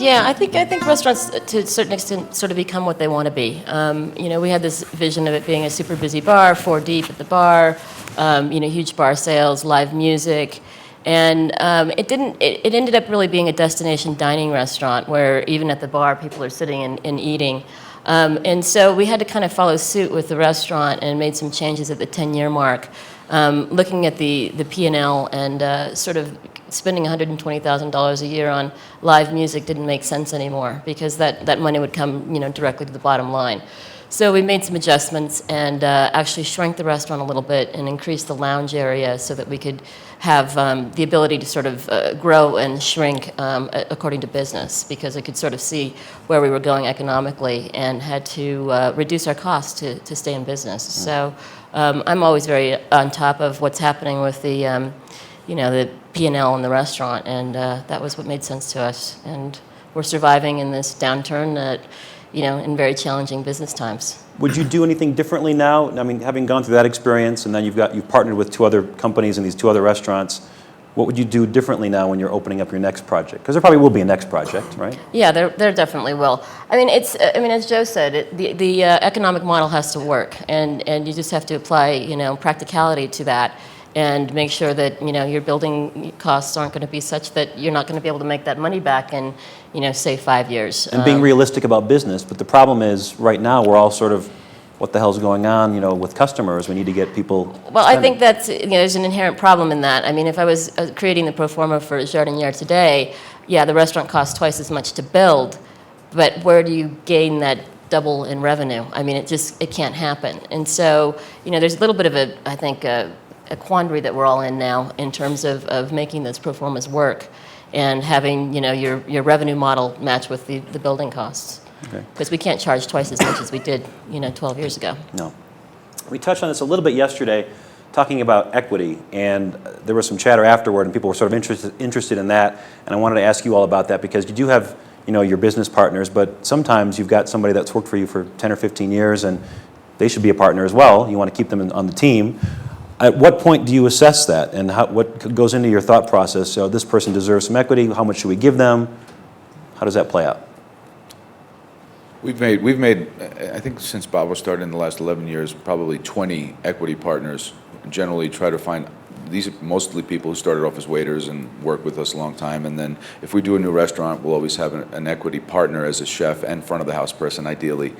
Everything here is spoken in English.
Yeah, I think restaurants, to a certain extent, sort of become what they want to be. We had this vision of it being a super busy bar, four deep at the bar, huge bar sales, live music, and it didn't. It ended up really being a destination dining restaurant where even at the bar people are sitting and eating. And so we had to kind of follow suit with the restaurant and made some changes at the 10-year mark, looking at the P&L and sort of spending $120,000 a year on live music didn't make sense anymore because that money would come directly to the bottom line. So we made some adjustments and actually shrank the restaurant a little bit and increased the lounge area so that we could have the ability to sort of grow and shrink according to business, because I could sort of see where we were going economically and had to reduce our costs to stay in business. So I'm always very on top of what's happening with the P&L in the restaurant, and that was what made sense to us. And we're surviving in this downturn in very challenging business times. Would you do anything differently now? I mean, having gone through that experience, and then you've partnered with two other companies and these two other restaurants, what would you do differently now when you're opening up your next project? Because there probably will be a next project, right? Yeah, there definitely will. I mean, as Joe said, the economic model has to work, and you just have to apply, practicality to that, and make sure that your building costs aren't going to be such that you're not going to be able to make that money back in say 5 years. And being realistic about business, but the problem is right now we're all sort of, what the hell's going on with customers? We need to get people Well, spending. I think that's there's an inherent problem in that. I mean, if I was creating the pro forma for Jardiniere today, yeah, the restaurant costs twice as much to build, but where do you gain that double in revenue? I mean, it can't happen. And so there's a little bit of a quandary that we're all in now in terms of making those pro formas work and having your revenue model match with the building costs. Okay. Because we can't charge twice as much as we did 12 years ago. No. We touched on this a little bit yesterday, talking about equity, and there was some chatter afterward, and people were sort of interested in that, and I wanted to ask you all about that, because you do have your business partners, but sometimes you've got somebody that's worked for you for 10 or 15 years, and they should be a partner as well. You want to keep them on the team. At what point do you assess that, and what goes into your thought process? So this person deserves some equity. How much should we give them? How does that play out? We've made, I think since Bob was started in the last 11 years, probably 20 equity partners. Generally try to find, these are mostly people who started off as waiters and work with us a long time. And then if we do a new restaurant, we'll always have an equity partner as a chef and front of the house person, ideally.